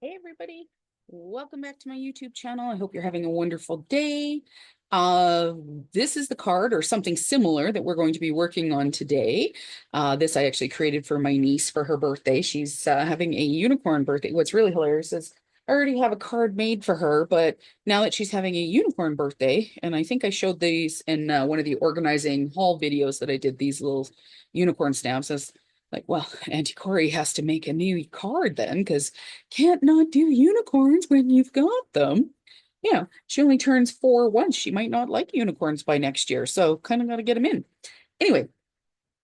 Hey everybody, welcome back to my YouTube channel. I hope you're having a wonderful day. This is the card or something similar that we're going to be working on today. This I actually created for my niece for her birthday. She's having a unicorn birthday. What's really hilarious is I already have a card made for her, but now that she's having a unicorn birthday, and I think I showed these in one of the organizing haul videos that I did, these little unicorn stamps as like, well, Auntie Corey has to make a new card then because can't not do unicorns when you've got them. Yeah, she only turns 4 once. She might not like unicorns by next year, so kind of got to get them in. Anyway,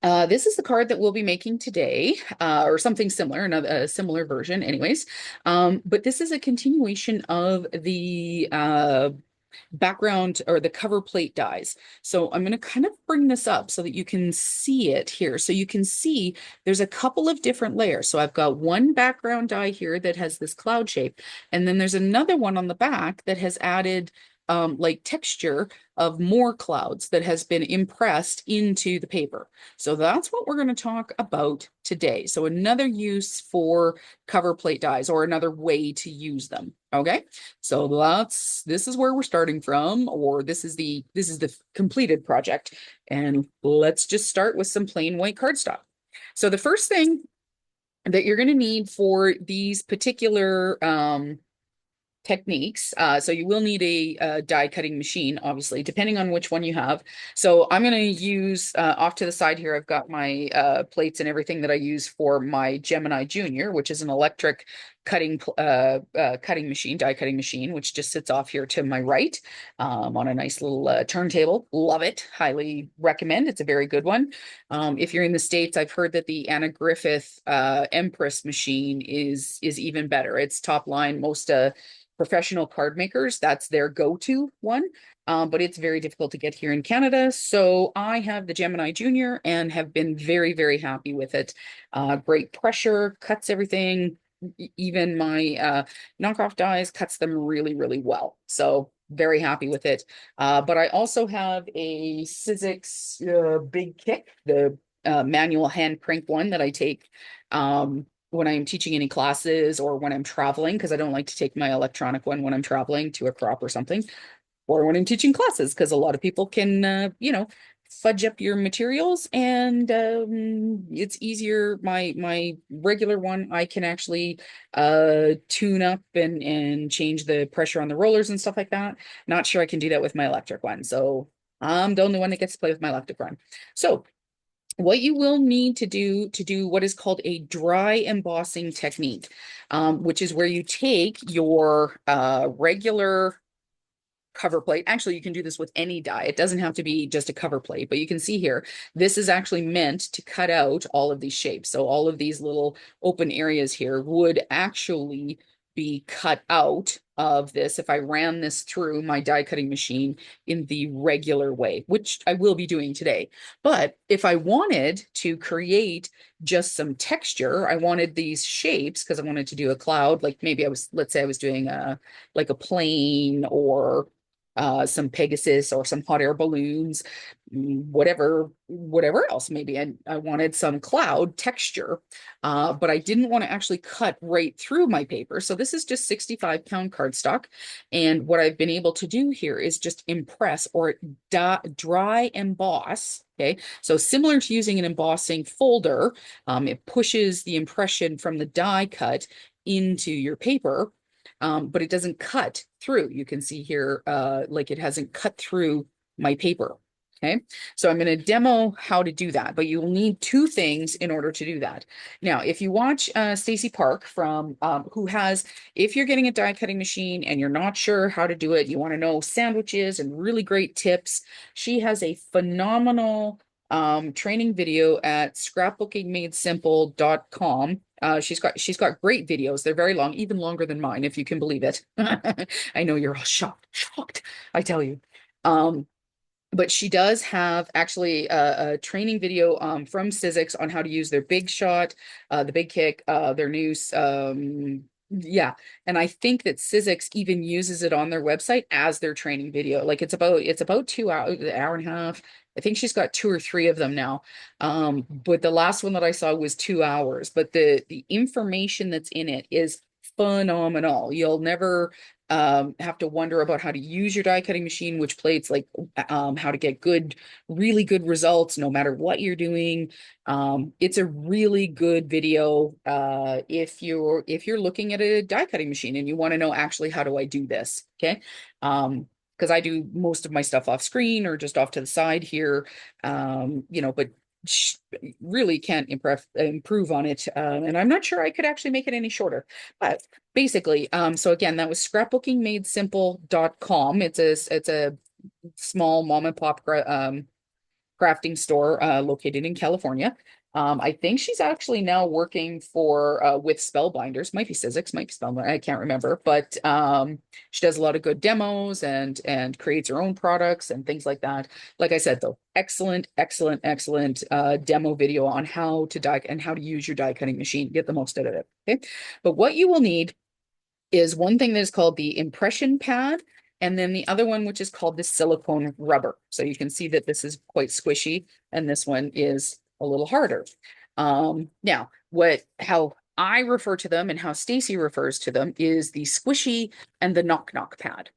this is the card that we'll be making today, or something similar, another a similar version, anyways. But this is a continuation of the background or the cover plate dies. So I'm going to kind of bring this up so that you can see it here. So you can see there's a couple of different layers. So I've got one background die here that has this cloud shape, and then there's another one on the back that has added like texture of more clouds that has been impressed into the paper. So that's what we're going to talk about today. So another use for cover plate dies or another way to use them. Okay. So this is where we're starting from, or this is the completed project. And let's just start with some plain white cardstock. So the first thing that you're going to need for these particular techniques. So you will need a die cutting machine, obviously, depending on which one you have. So I'm going to use off to the side here. I've got my plates and everything that I use for my Gemini Junior, which is an electric cutting machine, die cutting machine, which just sits off here to my right on a nice little turntable. Love it. Highly recommend. It's a very good one. If you're in the States, I've heard that the Anna Griffith Empress machine is even better. It's top line. Most professional card makers, that's their go-to one. But it's very difficult to get here in Canada. So I have the Gemini Junior and have been very, very happy with it. Great pressure, cuts everything. Even my knockoff dies cuts them really, really well. So very happy with it. But I also have a Sizzix Big Kick, the manual hand crank one that I take when I'm teaching any classes or when I'm traveling, because I don't like to take my electronic one when I'm traveling to a crop or something, or when I'm teaching classes, because a lot of people can, fudge up your materials, and it's easier. My regular one, I can actually tune up and change the pressure on the rollers and stuff like that. Not sure I can do that with my electric one, so I'm the only one that gets to play with my electric one. So what you will need to do what is called a dry embossing technique, which is where you take your regular cover plate. Actually, you can do this with any die. It doesn't have to be just a cover plate, but you can see here, this is actually meant to cut out all of these shapes. So all of these little open areas here would actually be cut out of this if I ran this through my die cutting machine in the regular way, which I will be doing today. But if I wanted to create just some texture, I wanted these shapes because I wanted to do a cloud, like maybe let's say I was doing like a plane or some Pegasus or some hot air balloons, whatever else maybe. And I wanted some cloud texture, but I didn't want to actually cut right through my paper. So this is just 65-pound cardstock. And what I've been able to do here is just impress or dry emboss. Okay, so similar to using an embossing folder, it pushes the impression from the die cut into your paper, but it doesn't cut through. You can see here, like it hasn't cut through my paper. Okay, so I'm going to demo how to do that, but you will need two things in order to do that. Now, if you watch Stacy Park from who has, if you're getting a die cutting machine and you're not sure how to do it, you want to know sandwiches and really great tips, she has a phenomenal training video at scrapbookingmadesimple.com. She's got great videos. They're very long, even longer than mine, if you can believe it. I know you're all shocked, I tell you. Um, but she does have actually a training video from Sizzix on how to use their big shot, the big kick, their noose. Yeah. And I think that Sizzix even uses it on their website as their training video. Like it's about 2 hours, an hour and a half. I think she's got two or three of them now. But the last one that I saw was 2 hours. But the information that's in it is phenomenal. You'll never have to wonder about how to use your die cutting machine, which plates, like how to get good, really good results no matter what you're doing. It's a really good video if you're looking at a die cutting machine and you want to know actually how do I do this, okay? Because I do most of my stuff off screen or just off to the side here, but really can't improve on it. And I'm not sure I could actually make it any shorter. But basically, so again, that was scrapbookingmadesimple.com. It's a small mom and pop crafting store located in California. I think she's actually now working for with Spellbinders, might be Sizzix, might be Spellbinder, I can't remember, but she does a lot of good demos and creates her own products and things like that. Like I said, though, excellent, excellent, excellent demo video on how to die and how to use your die cutting machine, get the most out of it. Okay, but what you will need is one thing that is called the impression pad, and then the other one, which is called the silicone rubber. So you can see that this is quite squishy, and this one is a little harder. Now, how I refer to them and how Stacy refers to them is the squishy and the knock-knock pad.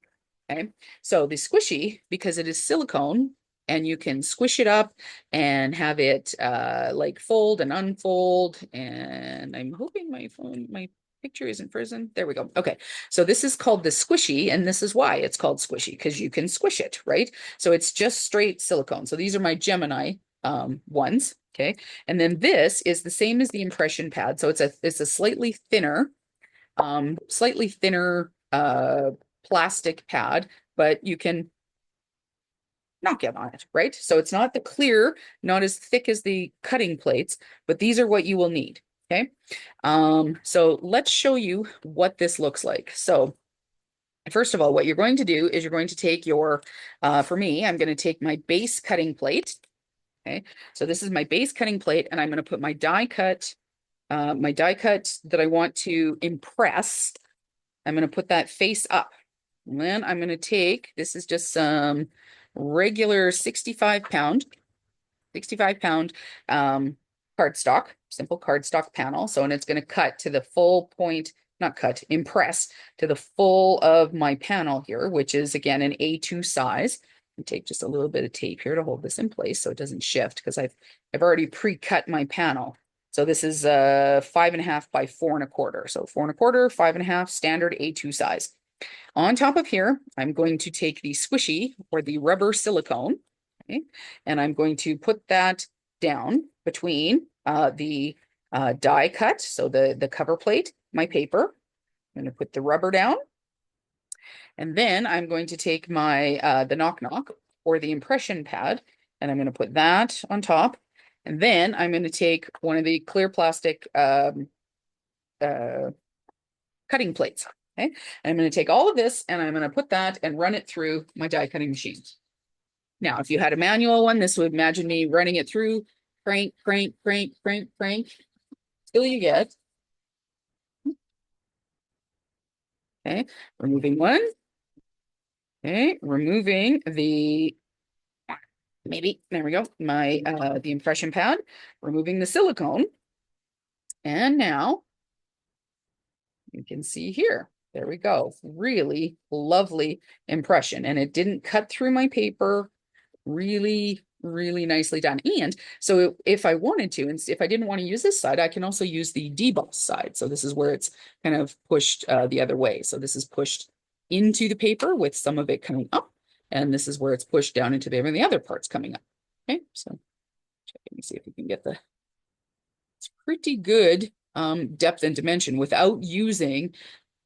Okay, so the squishy, because it is silicone, and you can squish it up and have it like fold and unfold. And I'm hoping my picture isn't frozen. There we go. Okay, so this is called the squishy, and this is why it's called squishy, because you can squish it, right? So it's just straight silicone. So these are my Gemini ones. Okay, and then this is the same as the impression pad. So it's a slightly thinner plastic pad, but you can knock it on it, right? So it's not the clear, not as thick as the cutting plates, but these are what you will need. Okay. So let's show you what this looks like. So first of all, what you're going to do is you're going to take for me, I'm going to take my base cutting plate. Okay. So this is my base cutting plate, and I'm going to put my die cut that I want to impress. I'm going to put that face up. And then I'm going to take, this is just some regular 65 pound cardstock, simple cardstock panel. So, and it's going to cut to the full point, not cut, impress to the full of my panel here, which is again an A2 size. And take just a little bit of tape here to hold this in place so it doesn't shift, because I've already pre-cut my panel. So this is 5.5 by 4.25. So 4.25, 5.5, standard A2 size. On top of here, I'm going to take the squishy or the rubber silicone, okay, and I'm going to put that down between the die cut, so the cover plate, my paper. I'm going to put the rubber down, and then I'm going to take my the knock knock or the impression pad, and I'm going to put that on top, and then I'm going to take one of the clear plastic cutting plates. Okay, and I'm going to take all of this and I'm going to put that and run it through my die cutting machine. Now, if you had a manual one, this would imagine me running it through, crank, crank, crank, crank, crank, till you get. Okay, removing one. Okay, removing maybe, there we go, my the impression pad, removing the silicone. And now you can see here. There we go. Really lovely impression. And it didn't cut through my paper. Really, really nicely done. And so if I wanted to, and if I didn't want to use this side, I can also use the deboss side. So this is where it's kind of pushed the other way. So this is pushed into the paper with some of it coming up. And this is where it's pushed down into the paper and the other parts coming up. Okay, so let me see if we can get it's pretty good depth and dimension without using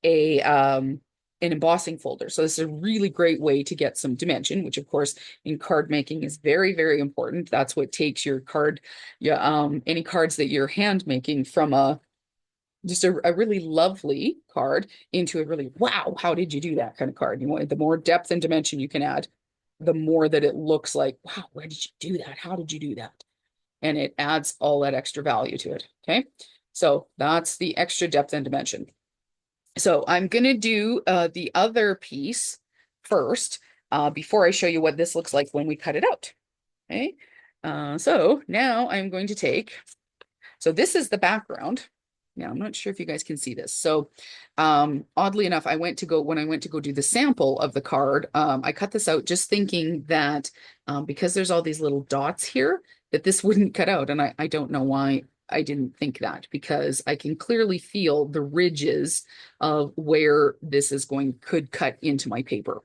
an embossing folder. So this is a really great way to get some dimension, which of course in card making is very, very important. That's what takes your card, any cards that you're hand making from just a really lovely card into a really, wow, how did you do that kind of card? You want the more depth and dimension you can add, the more that it looks like, wow, where did you do that? How did you do that? And it adds all that extra value to it. Okay. So that's the extra depth and dimension. So I'm going to do the other piece first before I show you what this looks like when we cut it out. Okay. So now I'm going to so this is the background. Yeah, I'm not sure if you guys can see this. So, oddly enough, when I went to go do the sample of the card, I cut this out just thinking that because there's all these little dots here, that this wouldn't cut out. And I don't know why I didn't think that, because I can clearly feel the ridges of where this is could cut into my paper.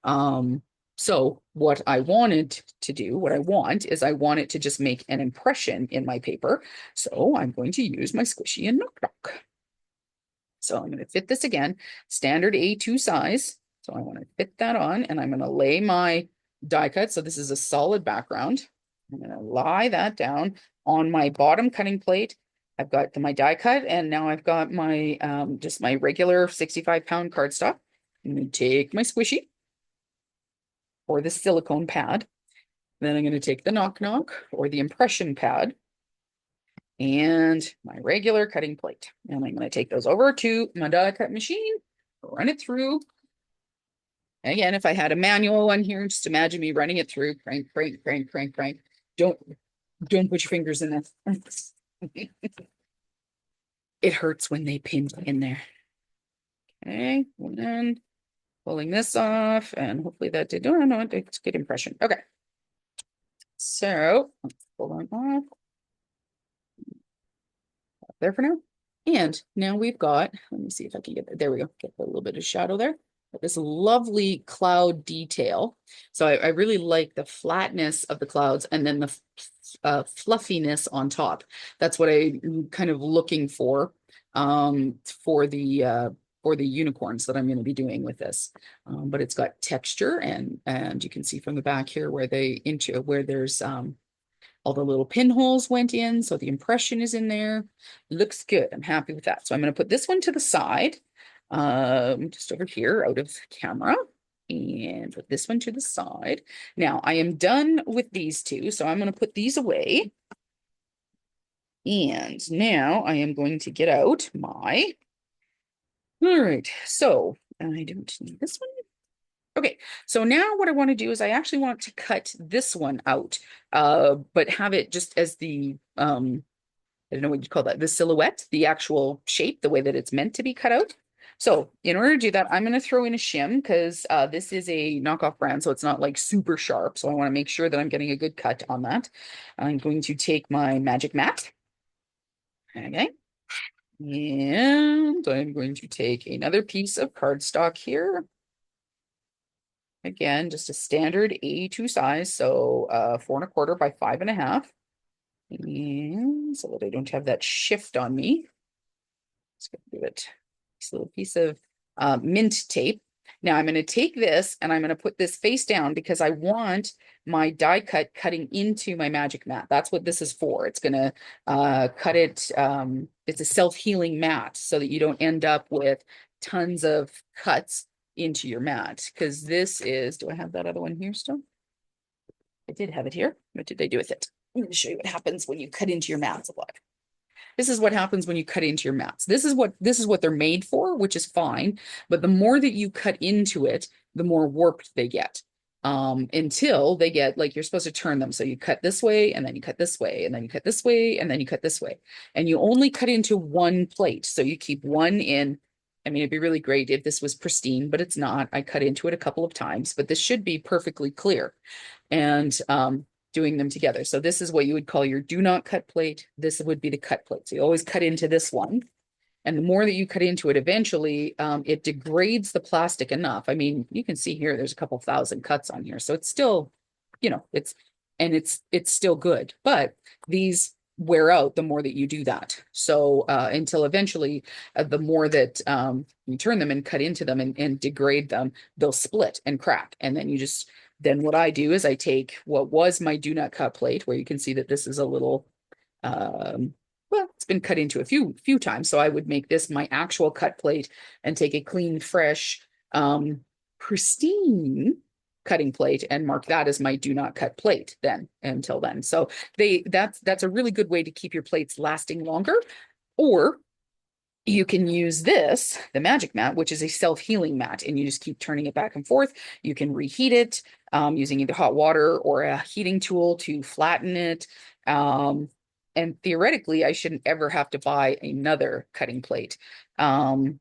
Um, so what I wanted to do, what I want is I want it to just make an impression in my paper. So I'm going to use my squishy and knock knock. So I'm going to fit this again, standard A2 size. So I want to fit that on, and I'm going to lay my die cut. So this is a solid background. I'm going to lie that down on my bottom cutting plate. I've got my die cut, and now I've got my just my regular 65-pound cardstock. I'm going to take my squishy or the silicone pad. Then I'm going to take the knock knock or the impression pad and my regular cutting plate. And I'm going to take those over to my die cut machine, run it through. Again, if I had a manual one here, just imagine me running it through, crank, crank, crank, crank, crank. Don't put your fingers in this. It hurts when they pin in there. Okay, and then pulling this off, and hopefully that did. Oh no, it's a good impression. Okay. So let's pull that off. There for now. And now we've got, let me see if I can get there we go, get a little bit of shadow there. This lovely cloud detail. So I really like the flatness of the clouds and then the fluffiness on top. That's what I'm kind of looking for the unicorns that I'm going to be doing with this. But it's got texture, and you can see from the back here where there's all the little pinholes went in, so the impression is in there. Looks good. I'm happy with that. So I'm going to put this one to the side, just over here out of camera, and put this one to the side. Now I am done with these two, so I'm going to put these away. And now I am going to get out my, all right, so I don't need this one. Okay, so now what I want to do is I actually want to cut this one out, but have it just as the, I don't know what you call that, the silhouette, the actual shape, the way that it's meant to be cut out. So in order to do that, I'm going to throw in a shim because this is a knockoff brand, so it's not like super sharp. So I want to make sure that I'm getting a good cut on that. I'm going to take my magic mat. Okay. And I'm going to take another piece of cardstock here. Again, just a standard A2 size, so 4¼ by 5½. And so that I don't have that shift on me. Just gonna give it this little piece of mint tape. Now I'm going to take this and I'm going to put this face down because I want my die cut cutting into my magic mat. That's what this is for. It's going to cut it. It's a self-healing mat so that you don't end up with tons of cuts into your mat, because this is, do I have that other one here still? I did have it here. What did they do with it? I'm going to show you what happens when you cut into your mats a lot. This is what happens when you cut into your mats. This is what they're made for, which is fine. But the more that you cut into it, the more warped they get. Until they get, like, you're supposed to turn them. So you cut this way, and then you cut this way, and then you cut this way, and then you cut this way. And you only cut into one plate. So you keep one in. I mean, it'd be really great if this was pristine, but it's not. I cut into it a couple of times, but this should be perfectly clear. And doing them together. So this is what you would call your do not cut plate. This would be the cut plate. So you always cut into this one. And the more that you cut into it, eventually it degrades the plastic enough. I mean, you can see here, there's a couple thousand cuts on here. So it's still, it's still good. But these wear out the more that you do that. So until eventually, the more that you turn them and cut into them and degrade them, they'll split and crack. And then then what I do is I take what was my do not cut plate, where you can see that this is a little, well, it's been cut into a few times. So I would make this my actual cut plate and take a clean, fresh, pristine cutting plate and mark that as my do not cut plate then until then. So that's a really good way to keep your plates lasting longer. Or you can use this, the magic mat, which is a self-healing mat, and you just keep turning it back and forth. You can reheat it using either hot water or a heating tool to flatten it. and theoretically, I shouldn't ever have to buy another cutting plate. Um,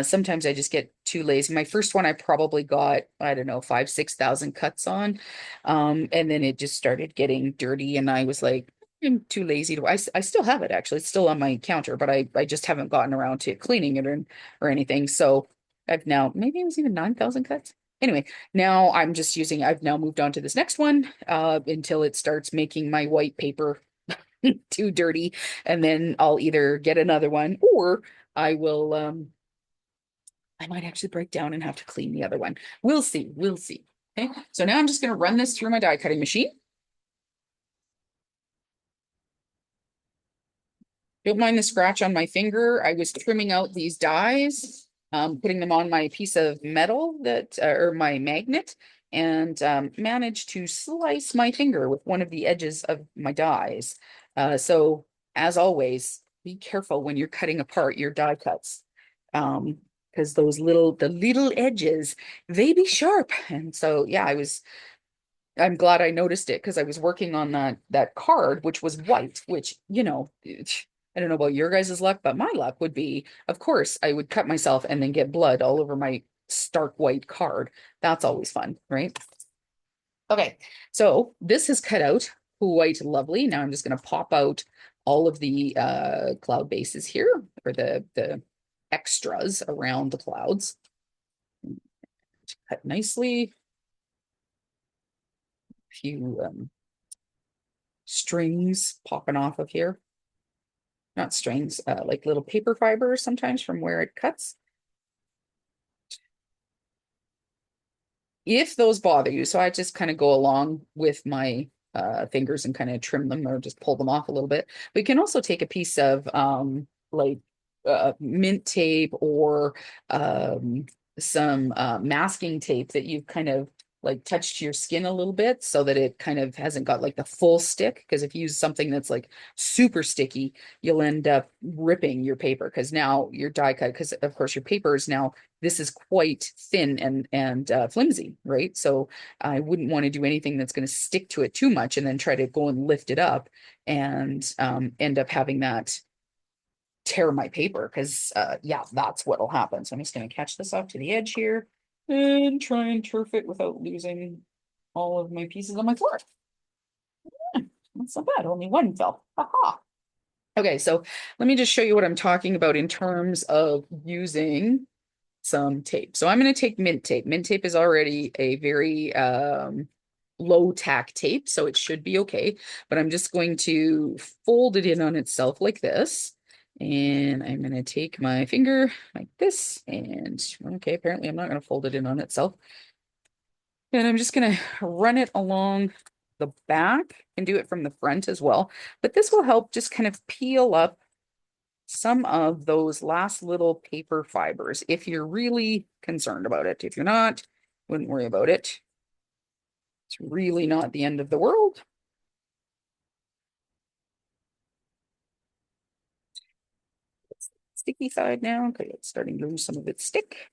Sometimes I just get too lazy. My first one, I probably got, I don't know, 5, 6,000 cuts on. And then it just started getting dirty, and I was like, I'm too lazy to, I still have it actually. It's still on my counter, but I just haven't gotten around to cleaning it or anything. So I've now, maybe it was even 9,000 cuts. Anyway, now I'm just using, I've now moved on to this next one, until it starts making my white paper too dirty, and then I'll either get another one, or I will I might actually break down and have to clean the other one. We'll see. We'll see. Okay. So now I'm just going to run this through my die cutting machine. Don't mind the scratch on my finger. I was trimming out these dies, putting them on my piece of metal that, or my magnet, and managed to slice my finger with one of the edges of my dies. So, as always, be careful when you're cutting apart your die cuts, because the little edges, they be sharp. And so, yeah, I'm glad I noticed it because I was working on that card, which was white, which, I don't know about your guys' luck, but my luck would be, of course, I would cut myself and then get blood all over my stark white card. That's always fun, right? Okay, so this is cut out quite lovely. Now I'm just going to pop out all of the cloud bases here, or the extras around the clouds. Cut nicely. A few strings popping off of here. Not strings, like little paper fibers sometimes from where it cuts. If those bother you, so I just kind of go along with my fingers and kind of trim them or just pull them off a little bit. We can also take a piece of like mint tape, or um, some masking tape that you've kind of like touched your skin a little bit, so that it kind of hasn't got like the full stick. Because if you use something that's like super sticky, you'll end up ripping your paper, because now your die cut, because of course your paper is now, this is quite thin and flimsy, right? So I wouldn't want to do anything that's going to stick to it too much and then try to go and lift it up and end up having that tear my paper, because yeah, that's what'll happen. So I'm just going to catch this off to the edge here and try and turf it without losing all of my pieces on my floor. That's not bad. Only one fell. Aha. Okay, so let me just show you what I'm talking about in terms of using some tape. So I'm going to take mint tape. Mint tape is already a very low tack tape, so it should be okay. But I'm just going to fold it in on itself like this. And I'm going to take my finger like this. And okay, apparently I'm not going to fold it in on itself. And I'm just going to run it along the back and do it from the front as well. But this will help just kind of peel up some of those last little paper fibers if you're really concerned about it. If you're not, wouldn't worry about it. It's really not the end of the world. Sticky side now. Okay, it's starting to lose some of its stick.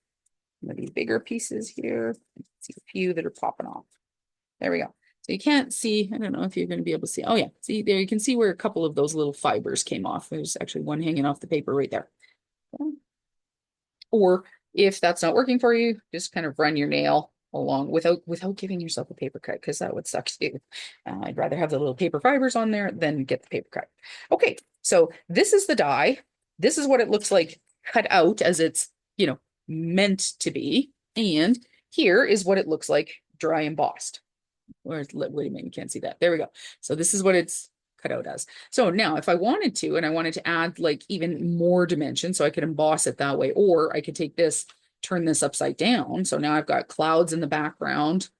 Some of these bigger pieces here. See a few that are popping off. There we go. So you can't see, I don't know if you're going to be able to see. Oh yeah, see there, you can see where a couple of those little fibers came off. There's actually one hanging off the paper right there. Or if that's not working for you, just kind of run your nail along without giving yourself a paper cut, because that would suck too. I'd rather have the little paper fibers on there than get the paper cut. Okay, so this is the die. This is what it looks like cut out as it's, meant to be. And here is what it looks like dry embossed. Wait a minute, you can't see that. There we go. So this is what it's cut out as. So now if I wanted to, and I wanted to add like even more dimension, so I could emboss it that way, or I could take this, turn this upside down. So now I've got clouds in the background,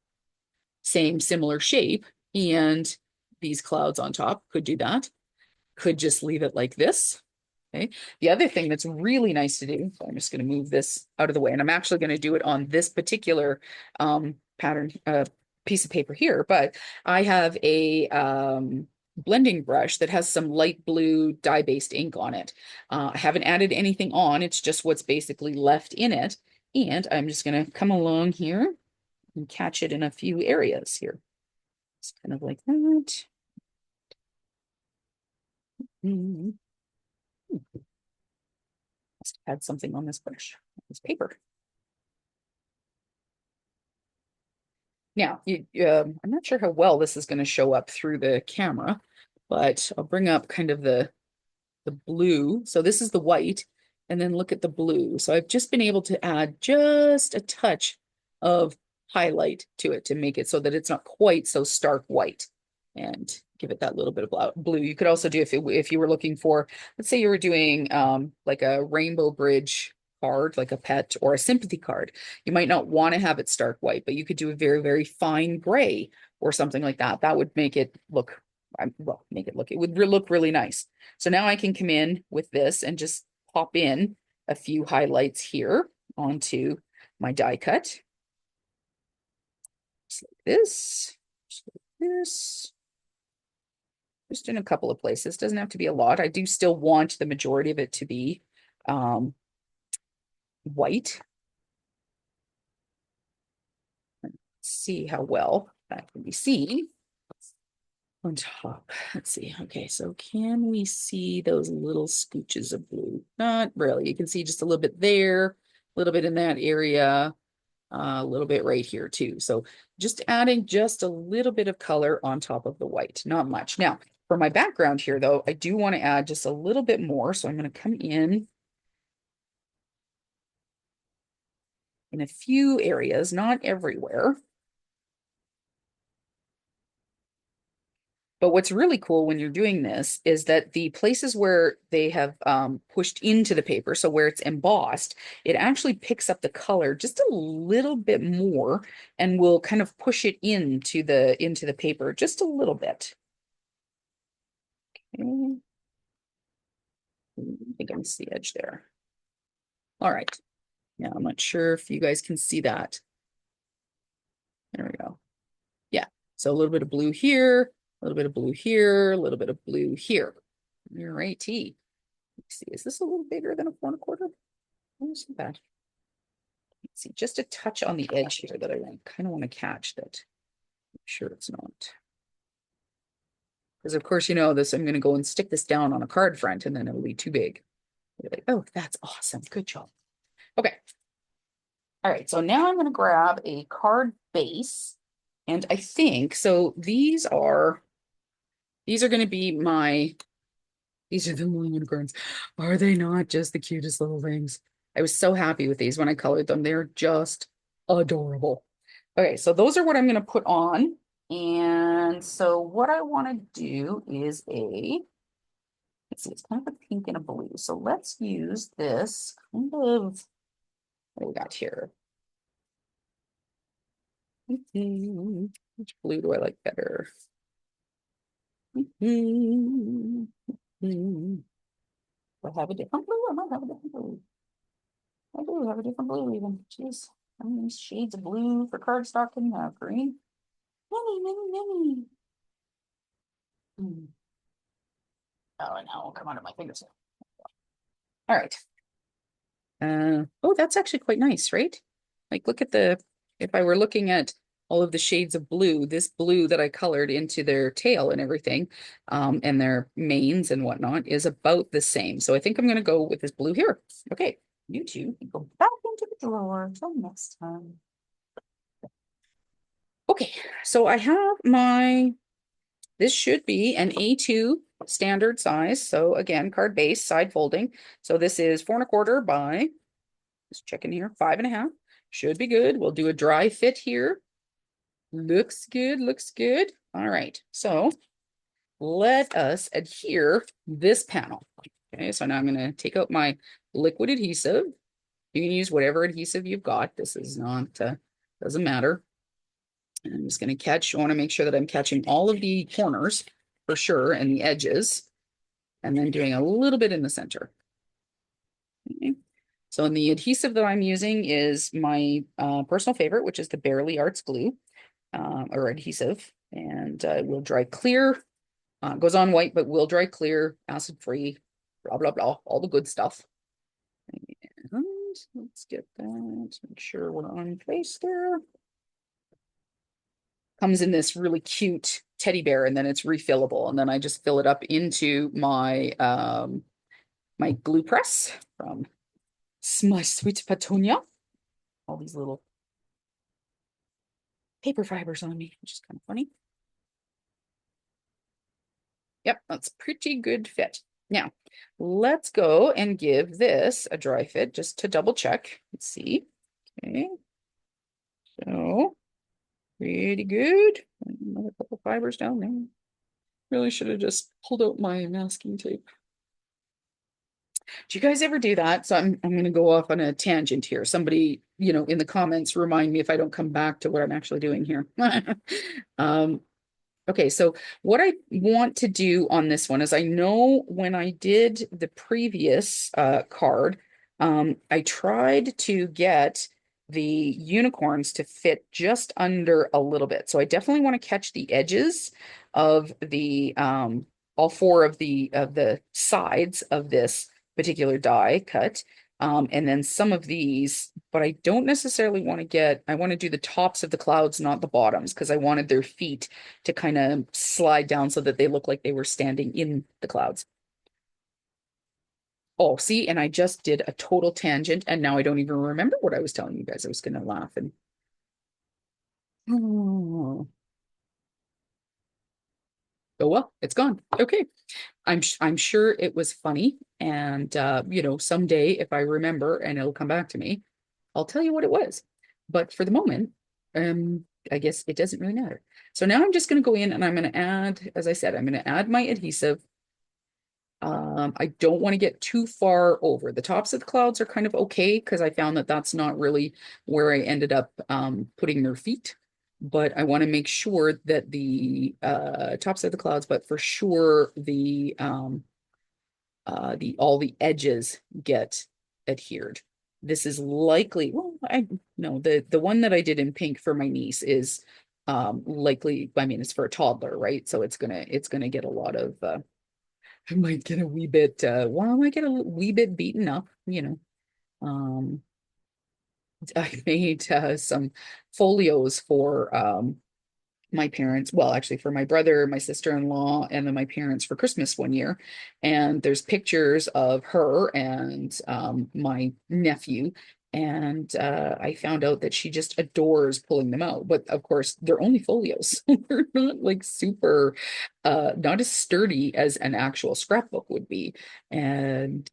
same similar shape, and these clouds on top. Could do that. Could just leave it like this. Okay. The other thing that's really nice to do, so I'm just going to move this out of the way, and I'm actually going to do it on this particular pattern piece of paper here, but I have a blending brush that has some light blue dye-based ink on it. I haven't added anything on, it's just what's basically left in it. And I'm just going to come along here and catch it in a few areas here. It's kind of like that. Mm, must have had something on this brush, this paper. Now, I'm not sure how well this is going to show up through the camera, but I'll bring up kind of the blue. So this is the white, and then look at the blue. So I've just been able to add just a touch of highlight to it to make it so that it's not quite so stark white and give it that little bit of blue. You could also do if you were looking for, let's say you were doing like a rainbow bridge card, like a pet or a sympathy card. You might not want to have it stark white, but you could do a very, very fine gray or something like that. That would make it look, well, make it look, it would look really nice. So now I can come in with this and just pop in a few highlights here onto my die cut. Just like this, just like this, just in a couple of places. Doesn't have to be a lot. I do still want the majority of it to be um, white. Let's see how well that can be seen on top. Let's see. Okay, so can we see those little scooches of blue? Not really. You can see just a little bit there, a little bit in that area, a little bit right here too. So just adding just a little bit of color on top of the white, not much. Now, for my background here though, I do want to add just a little bit more. So I'm going to come in a few areas, not everywhere. But what's really cool when you're doing this is that the places where they have pushed into the paper, so where it's embossed, it actually picks up the color just a little bit more and will kind of push it into the paper just a little bit. Okay. I think I can see the edge there. All right. Now I'm not sure if you guys can see that. There we go. Yeah. So a little bit of blue here, a little bit of blue here, a little bit of blue here. All righty. Let's see, is this a little bigger than a 4 1/4? Oh, it's not bad. Let's see, just a touch on the edge here that I kind of want to catch that. I'm sure it's not. Because of course, you know this, I'm going to go and stick this down on a card front and then it'll be too big. You're like, oh, that's awesome. Good job. Okay. All right. So now I'm going to grab a card base. And I think, so these are going to be these are the little unicorns. Are they not just the cutest little things? I was so happy with these when I colored them. They're just adorable. Okay, so those are what I'm going to put on. And so what I want to do is let's see, it's kind of a pink and a blue. So let's use this kind of, what do we got here? Which blue do I like better? Do I have a different blue? I might have a different blue. I do have a different blue even. Jeez. How many shades of blue for cardstock can you have? Green? Many, many, many. Hmm. Oh, and now it'll come out of my fingers. All right. Oh, that's actually quite nice, right? Like, look at if I were looking at all of the shades of blue, this blue that I colored into their tail and everything, and their manes and whatnot is about the same. So I think I'm going to go with this blue here. Okay, you two can go back into the drawer until next time. Okay, so I have this should be an A2 standard size. So again, card base, side folding. So this is 4 1/4 by, just checking here, 5 1/2. Should be good. We'll do a dry fit here. Looks good, looks good. All right, so let us adhere this panel. Okay, so now I'm gonna take out my liquid adhesive. You can use whatever adhesive you've got. This is not, doesn't matter. And I'm just going to I want to make sure that I'm catching all of the corners for sure and the edges, and then doing a little bit in the center. Okay. So the adhesive that I'm using is my personal favorite, which is the Bearly Arts glue or adhesive, and will dry clear. Goes on white, but will dry clear, acid free, blah, blah, blah, all the good stuff. And let's get that, make sure we're on place there. Comes in this really cute teddy bear, and then it's refillable. And then I just fill it up into my glue press from my sweet Petunia. All these little paper fibers on me, which is kind of funny. Yep, that's pretty good fit. Now, let's go and give this a dry fit just to double check. Let's see. Okay, so pretty good. Another couple fibers down there. Really should have just pulled out my masking tape. Do you guys ever do that? So I'm going to go off on a tangent here. Somebody, in the comments, remind me if I don't come back to what I'm actually doing here. um, Okay, so what I want to do on this one is I know when I did the previous card, I tried to get the unicorns to fit just under a little bit. So I definitely want to catch the edges of the all four of the sides of this particular die cut. And then some of these, but I don't necessarily want to I want to do the tops of the clouds, not the bottoms, because I wanted their feet to kind of slide down so that they look like they were standing in the clouds. Oh, see, and I just did a total tangent, and now I don't even remember what I was telling you guys. I was going to laugh and oh, oh well, it's gone. Okay. I'm sure it was funny, and someday if I remember and it'll come back to me, I'll tell you what it was. But for the moment, I guess it doesn't really matter. So now I'm just going to go in and I'm going to add, as I said, I'm going to add my adhesive. I don't want to get too far over. The tops of the clouds are kind of okay because I found that that's not really where I ended up putting their feet. But I want to make sure that the tops of the clouds, but for sure the all the edges get adhered. This is likely, well, I no, the one that I did in pink for my niece is likely, I mean, it's for a toddler, right? So it's gonna get a lot of I might get a wee bit well, I might get a wee bit beaten up, I made some folios for my parents, well, actually for my brother, my sister-in-law, and then my parents for Christmas one year. And there's pictures of her and my nephew. And I found out that she just adores pulling them out. But of course, they're only folios. They're not like super, not as sturdy as an actual scrapbook would be. And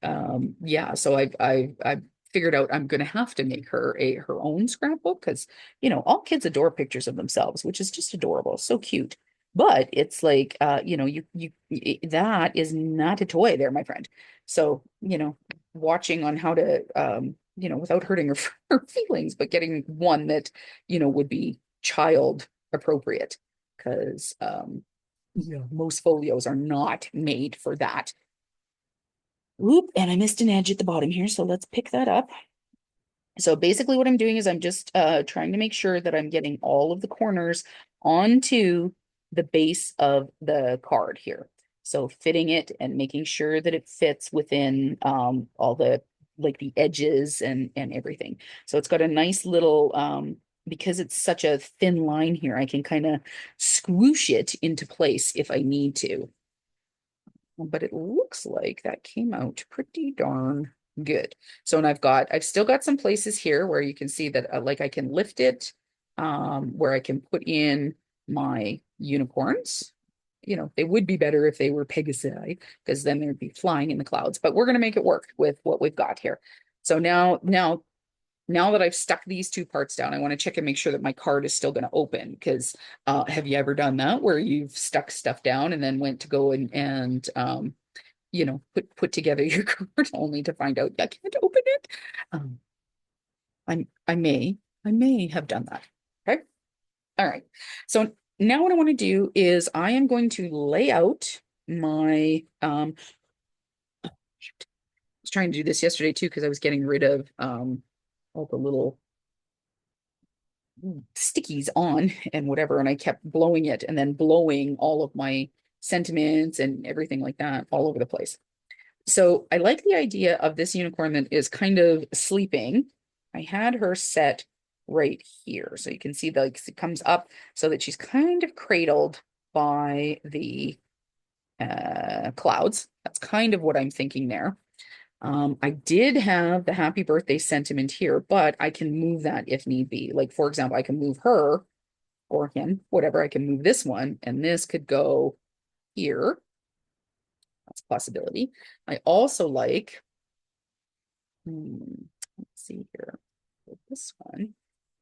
yeah, so I've figured out I'm going to have to make her own scrapbook because all kids adore pictures of themselves, which is just adorable, so cute. But it's like, that is not a toy there, my friend. So, watching on how to, without hurting her, her feelings, but getting one that, would be child appropriate because, most folios are not made for that. Oop, and I missed an edge at the bottom here, so let's pick that up. So basically what I'm doing is I'm just trying to make sure that I'm getting all of the corners onto the base of the card here. So fitting it and making sure that it fits within all the like the edges and everything. So it's got a nice little because it's such a thin line here, I can kind of squoosh it into place if I need to. But it looks like that came out pretty darn good. So, and I've still got some places here where you can see that like I can lift it, where I can put in my unicorns. They would be better if they were Pegasi because then they'd be flying in the clouds, but we're going to make it work with what we've got here. So now that I've stuck these two parts down, I want to check and make sure that my card is still going to open because have you ever done that where you've stuck stuff down and then went to go and put together your card only to find out I can't open it? Um, I may have done that. Okay. All right. So now what I want to do is I am going to lay out my I was trying to do this yesterday too because I was getting rid of all the little stickies on and whatever, and I kept blowing it and then blowing all of my sentiments and everything like that all over the place. So I like the idea of this unicorn that is kind of sleeping. I had her set right here. So you can see the, like, it comes up so that she's kind of cradled by the clouds. That's kind of what I'm thinking there. I did have the happy birthday sentiment here, but I can move that if need be. Like, for example, I can move her or him, whatever. I can move this one, and this could go here. That's a possibility. I also like, let's see here. This one.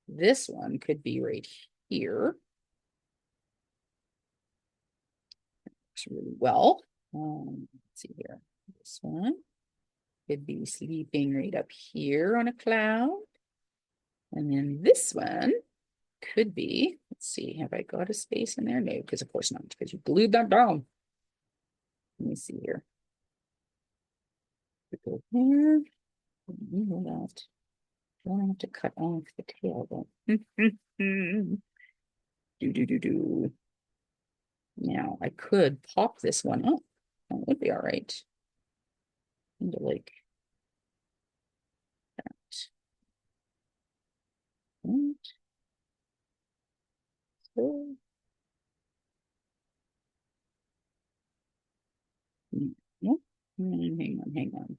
This one could be right here. Works really well. Let's see here. This one could be sleeping right up here on a cloud. And then this one could be, let's see, have I got a space in there? No, because of course not, because you glued that down. Let me see here. Go here. That. Don't have to cut off the tail though. Do. Now I could pop this one up. That would be all right. Into like that. And so, no, hang on.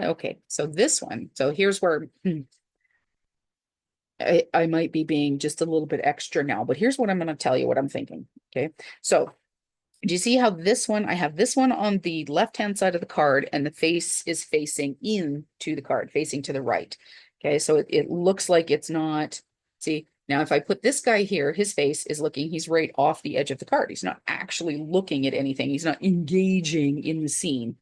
Okay, so this one. So here's where I might be being just a little bit extra now, but here's what I'm going to tell you what I'm thinking. Okay, so do you see how this one, I have this one on the left-hand side of the card and the face is facing in to the card, facing to the right. Okay, so it looks like it's not, see, now if I put this guy here, his face is looking, he's right off the edge of the card. He's not actually looking at anything. He's not engaging in the scene.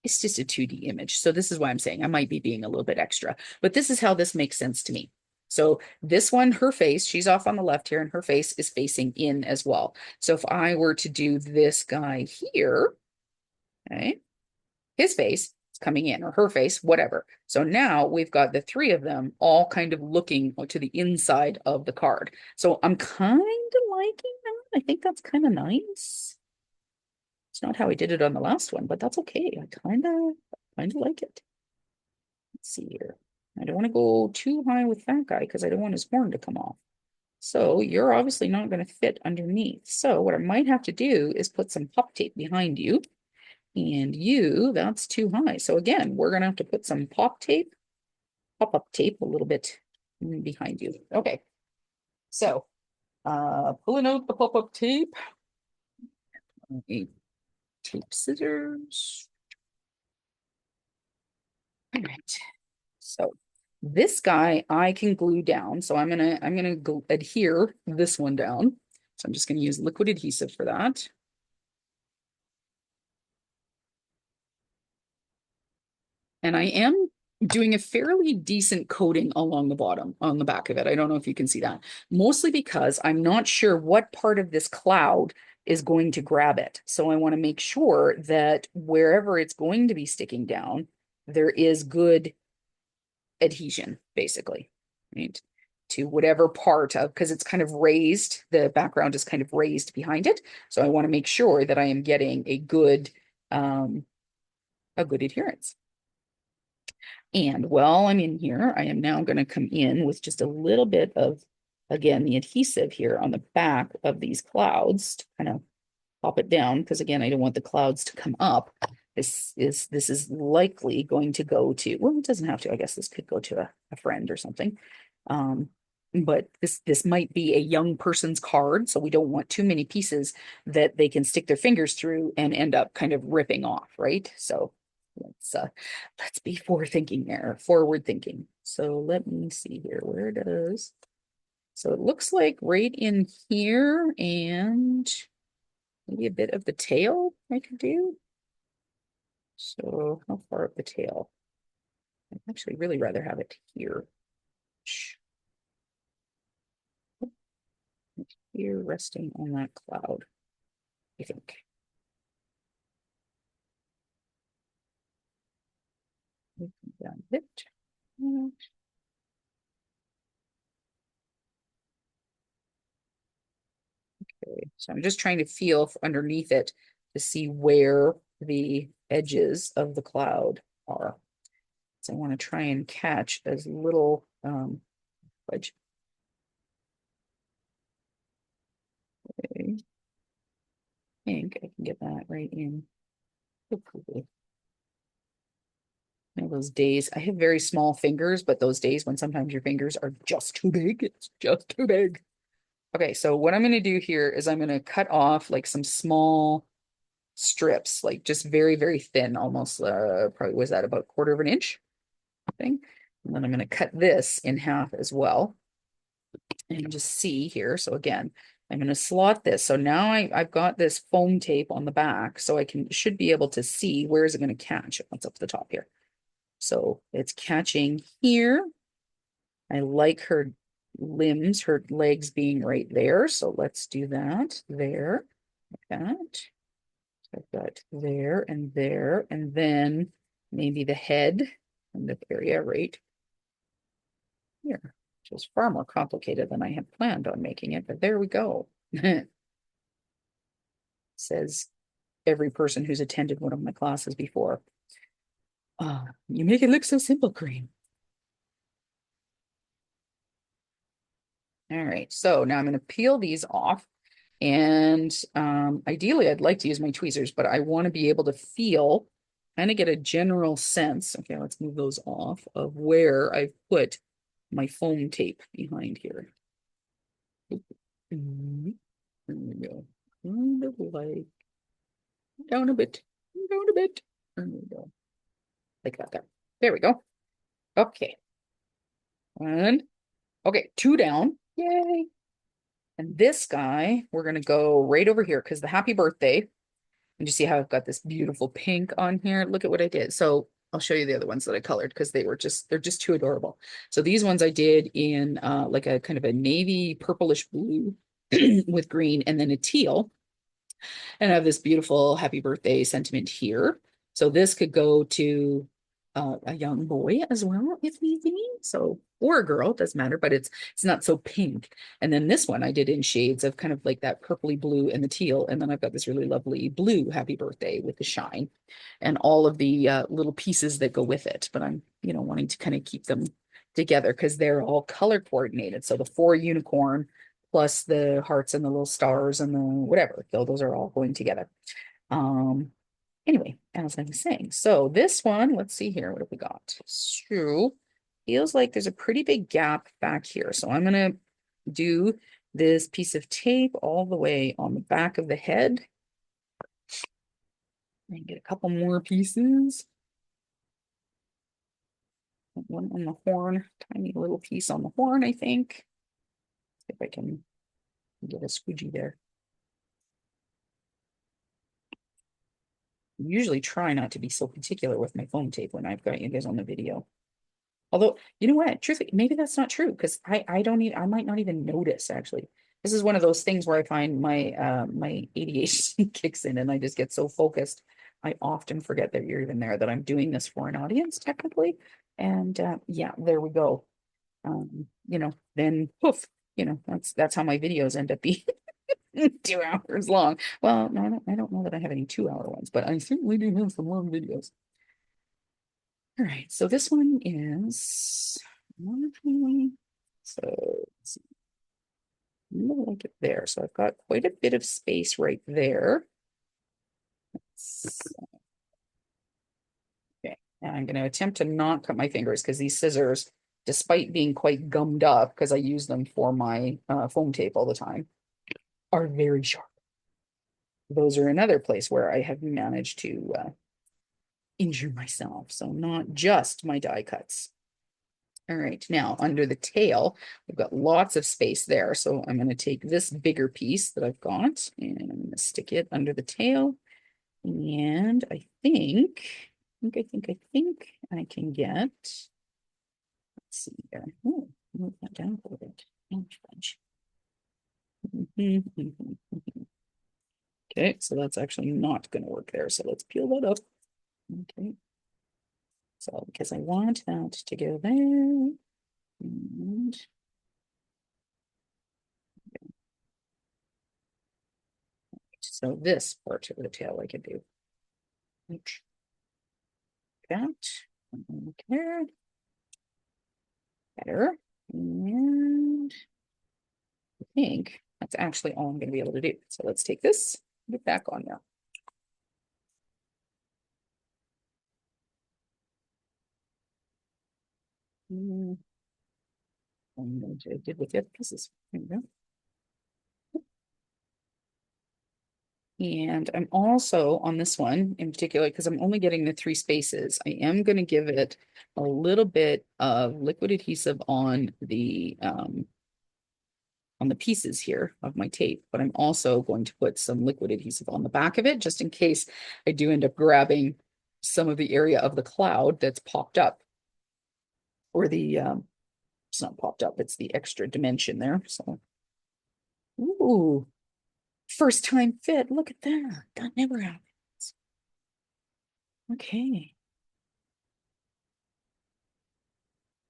It's just a 2D image. So this is why I'm saying I might be being a little bit extra, but this is how this makes sense to me. So this one, her face, she's off on the left here and her face is facing in as well. So if I were to do this guy here, okay, his face is coming in or her face, whatever. So now we've got the three of them all kind of looking to the inside of the card. So I'm kind of liking that. I think that's kind of nice. It's not how I did it on the last one, but that's okay. I kind of like it. Let's see here. I don't want to go too high with that guy because I don't want his horn to come off. So you're obviously not going to fit underneath. So what I might have to do is put some pop tape behind you. And you, that's too high. So again, we're going to have to put some pop-up tape a little bit behind you. Okay. So pulling out the pop-up tape. Okay. Tape scissors. All right. So this guy I can glue down. So I'm gonna adhere this one down. So I'm just gonna use liquid adhesive for that. And I am doing a fairly decent coating along the bottom, on the back of it. I don't know if you can see that. Mostly because I'm not sure what part of this cloud is going to grab it. So I want to make sure that wherever it's going to be sticking down, there is good adhesion, basically, right? To whatever part of, because it's kind of raised, the background is kind of raised behind it. So I want to make sure that I am getting a good adherence. And while I'm in here, I am now going to come in with just a little bit of, again, the adhesive here on the back of these clouds to kind of pop it down, because again, I don't want the clouds to come up. This is likely going to go to, well, it doesn't have to. I guess this could go to a friend or something. But this might be a young person's card, so we don't want too many pieces that they can stick their fingers through and end up kind of ripping off, right? So let's be forward thinking. So let me see here. Where does, so it looks like right in here and maybe a bit of the tail I could do. So how far up the tail? I'd actually really rather have it here. Here resting on that cloud, I think. Down a bit. Okay, so I'm just trying to feel underneath it to see where the edges of the cloud are. So I want to try and catch as little fudge. Okay. I think I can get that right in. Hopefully. You know, those days, I have very small fingers, but those days when sometimes your fingers are just too big, it's just too big. Okay, so what I'm going to do here is I'm going to cut off like some small strips, like just very, very thin, almost probably was that about 1/4 of an inch thing. And then I'm going to cut this in half as well. And just see here. So again, I'm going to slot this. So now I've got this foam tape on the back, so I should be able to see where is it going to catch. What's up the top here. So it's catching here. I like her limbs, her legs being right there. So let's do that there, like that. So I've got there, and then maybe the head and the area right here, which is far more complicated than I had planned on making it, but there we go. Says every person who's attended one of my classes before. You make it look so simple, Green. All right, so now I'm going to peel these off. And ideally, I'd like to use my tweezers, but I want to be able to feel, kind of get a general sense. Okay, let's move those off of where I've put my foam tape behind here. There we go. Kind of like down a bit, down a bit. There we go. Like that there. There we go. Okay. One. Okay, two down. Yay. And this guy, we're gonna go right over here because the happy birthday. And you see how I've got this beautiful pink on here? Look at what I did. So I'll show you the other ones that I colored because they're just too adorable. So these ones I did in like a kind of a navy purplish blue with green and then a teal. And I have this beautiful happy birthday sentiment here. So this could go to a young boy as well, if need be. So, or a girl, doesn't matter, but it's not so pink. And then this one I did in shades of kind of like that purpley blue and the teal. And then I've got this really lovely blue happy birthday with the shine and all of the little pieces that go with it. But I'm, wanting to kind of keep them together because they're all color coordinated. So the 4 unicorn plus the hearts and the little stars and the whatever. So those are all going together. Anyway, as I was saying, so this one, let's see here, what have we got? So feels like there's a pretty big gap back here. So I'm gonna do this piece of tape all the way on the back of the head and get a couple more pieces. One on the horn, tiny little piece on the horn, I think. See if I can get a squeegee there. I usually try not to be so particular with my foam tape when I've got you guys on the video. Although, you know what, truthfully, maybe that's not true because I might not even notice actually. This is one of those things where I find my ADHD kicks in and I just get so focused. I often forget that you're even there, that I'm doing this for an audience technically. And yeah, there we go. Then poof, that's how my videos end up being 2 hours long. Well, no, I don't know that I have any 2 hour ones, but I certainly do have some long videos. All right, so this one is so let's see, like it there. So I've got quite a bit of space right there. Okay, and I'm going to attempt to not cut my fingers because these scissors, despite being quite gummed up because I use them for my foam tape all the time, are very sharp. Those are another place where I have managed to injure myself. So not just my die cuts. All right, now under the tail, we've got lots of space there. So I'm going to take this bigger piece that I've got and I'm going to stick it under the tail. And I think I can get, let's see here. Oh, move that down a little bit. Okay, so that's actually not going to work there. So let's peel that up. Okay. So because I want that to go there. And so this part of the tail I could do. That. Okay. better. And I think that's actually all I'm going to be able to do. So let's take this, put it back on there. Mm, I'm going to did with the other pieces. There we go. And I'm also on this one in particular, because I'm only getting the three spaces, I am going to give it a little bit of liquid adhesive on the pieces here of my tape, but I'm also going to put some liquid adhesive on the back of it, just in case I do end up grabbing some of the area of the cloud that's popped up, or it's not popped up, it's the extra dimension there. So, ooh, first time fit. Look at that. That never happens. Okay.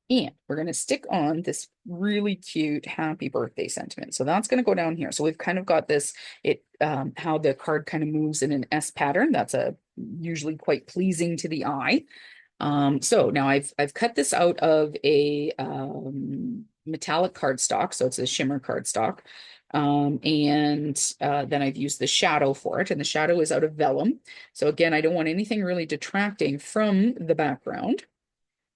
And we're going to stick on this really cute happy birthday sentiment. So that's going to go down here. So we've kind of got this, how the card kind of moves in an S pattern. That's a usually quite pleasing to the eye. So now I've cut this out of a metallic cardstock. So it's a shimmer cardstock. And then I've used the shadow for it, and the shadow is out of vellum. So again, I don't want anything really detracting from the background.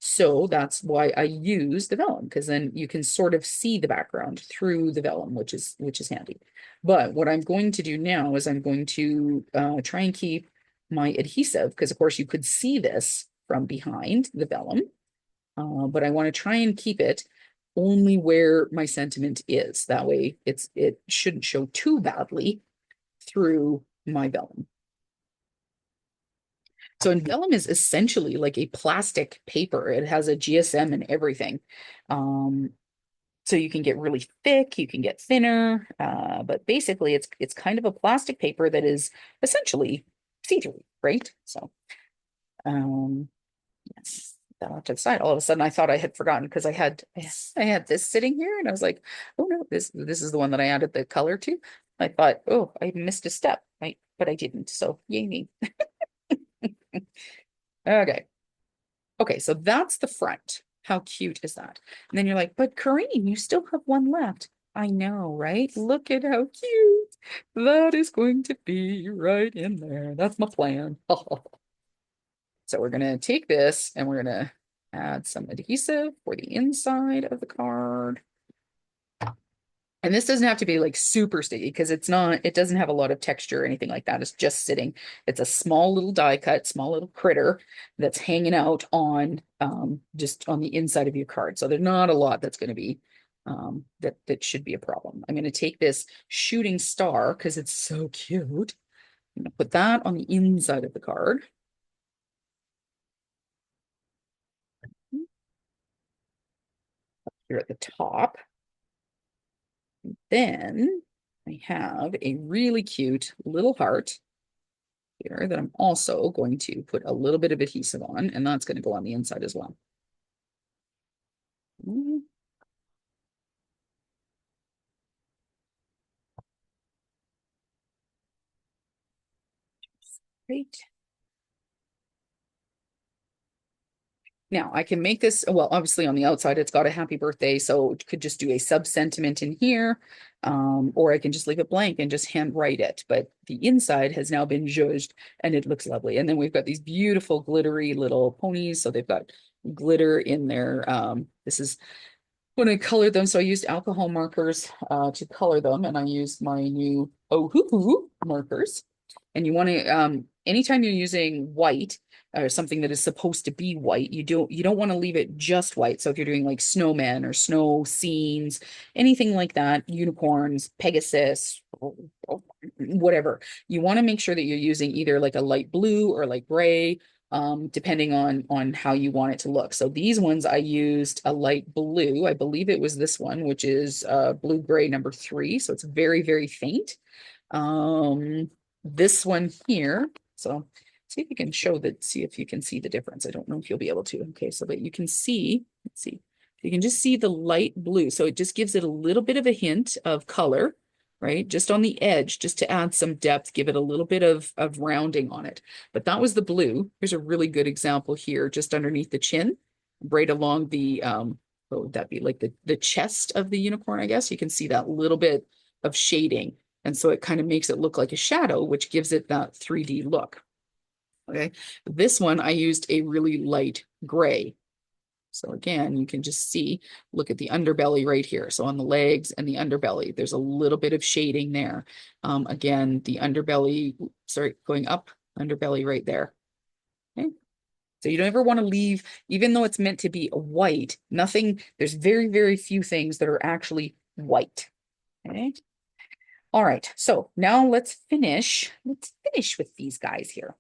So that's why I use the vellum, because then you can sort of see the background through the vellum, which is handy. But what I'm going to do now is I'm going to try and keep my adhesive, because of course you could see this from behind the vellum, but I want to try and keep it only where my sentiment is. That way it shouldn't show too badly through my vellum. So vellum is essentially like a plastic paper. It has a GSM and everything. Um, so you can get really thick, you can get thinner, but basically it's kind of a plastic paper that is essentially see-through, right? So yes, that off to the side. All of a sudden I thought I had forgotten, because I had this sitting here, and I was like, oh no, this is the one that I added the color to. I thought, oh, I missed a step, right? But I didn't. So yay me. Okay. Okay, so that's the front. How cute is that? And then you're like, but Corrine, you still have one left. I know, right? Look at how cute that is going to be right in there. That's my plan. So we're gonna take this and we're gonna add some adhesive for the inside of the card. And this doesn't have to be like super sticky, because it doesn't have a lot of texture or anything like that. It's just sitting. It's a small little die cut, small little critter that's hanging out on just on the inside of your card. So there's not a lot that's going to be that should be a problem. I'm going to take this shooting star because it's so cute. I'm going to put that on the inside of the card. Here at the top. Then I have a really cute little heart here that I'm also going to put a little bit of adhesive on, and that's going to go on the inside as well. Great. Now I can make this, well, obviously on the outside, it's got a happy birthday. So it could just do a sub sentiment in here, or I can just leave it blank and just hand write it. But the inside has now been zhuzhed and it looks lovely. And then we've got these beautiful glittery little ponies. So they've got glitter in there. This is when I colored them. So I used alcohol markers to color them, and I used my new Ohuhu markers. And you want to, anytime you're using white or something that is supposed to be white, you don't want to leave it just white. So if you're doing like snowmen or snow scenes, anything like that, unicorns, Pegasus, whatever, you want to make sure that you're using either like a light blue or like gray, depending on how you want it to look. So these ones I used a light blue. I believe it was this one, which is blue gray number 3. So it's very, very faint. This one here. So see if you can see if you can see the difference. I don't know if you'll be able to. Okay, so that you can see, let's see. You can just see the light blue. So it just gives it a little bit of a hint of color, right? Just on the edge, just to add some depth, give it a little bit of rounding on it. But that was the blue. Here's a really good example here, just underneath the chin, right along the what would that be? Like the chest of the unicorn, I guess. You can see that little bit of shading. And so it kind of makes it look like a shadow, which gives it that 3D look. Okay. This one, I used a really light gray. So again, you can just see, look at the underbelly right here. So on the legs and the underbelly, there's a little bit of shading there. Again, the underbelly, sorry, going up, underbelly right there. Okay. So you don't ever want to leave, even though it's meant to be a white, nothing, there's very, very few things that are actually white. Okay. All right. So now let's finish. Let's finish with these guys here.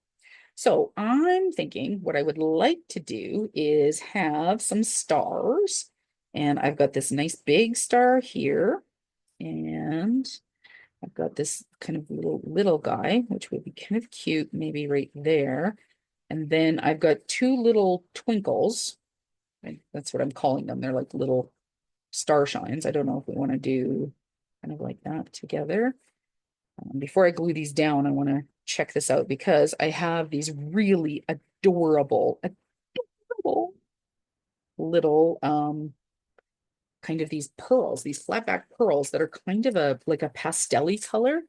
So I'm thinking what I would like to do is have some stars. And I've got this nice big star here. And I've got this kind of little guy, which would be kind of cute, maybe right there. And then I've got two little twinkles. That's what I'm calling them. They're like little star shines. I don't know if we want to do kind of like that together. Before I glue these down, I want to check this out because I have these really adorable little kind of these pearls, these flat back pearls that are kind of a like a pastel-y color.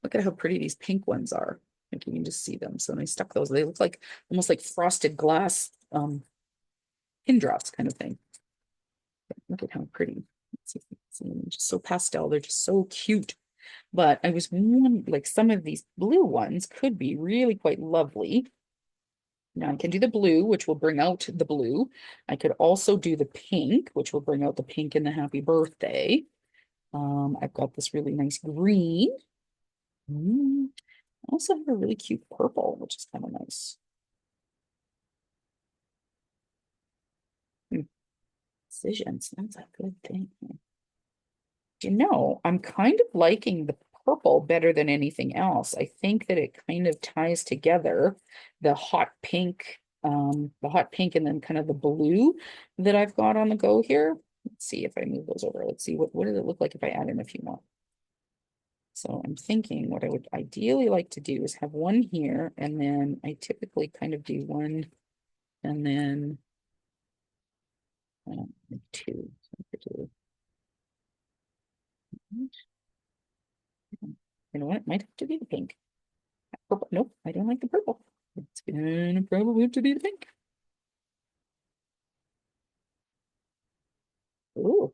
Look at how pretty these pink ones are. I think you can just see them. So when I stuck those, they look like almost like frosted glass pin drops kind of thing. Look at how pretty. Let's see if you can see them. Just so pastel. They're just so cute. But I was wondering, like some of these blue ones could be really quite lovely. Now I can do the blue, which will bring out the blue. I could also do the pink, which will bring out the pink in the happy birthday. I've got this really nice green. I also have a really cute purple, which is kind of nice. Decisions, that's a good thing. I'm kind of liking the purple better than anything else. I think that it kind of ties together the hot pink and then kind of the blue that I've got on the go here. Let's see if I move those over. Let's see what does it look like if I add in a few more. So I'm thinking what I would ideally like to do is have one here, and then I typically kind of do one and then two. So you know what? It might have to be the pink. Purple. Nope, I don't like the purple. It's gonna probably have to be the pink. Oh,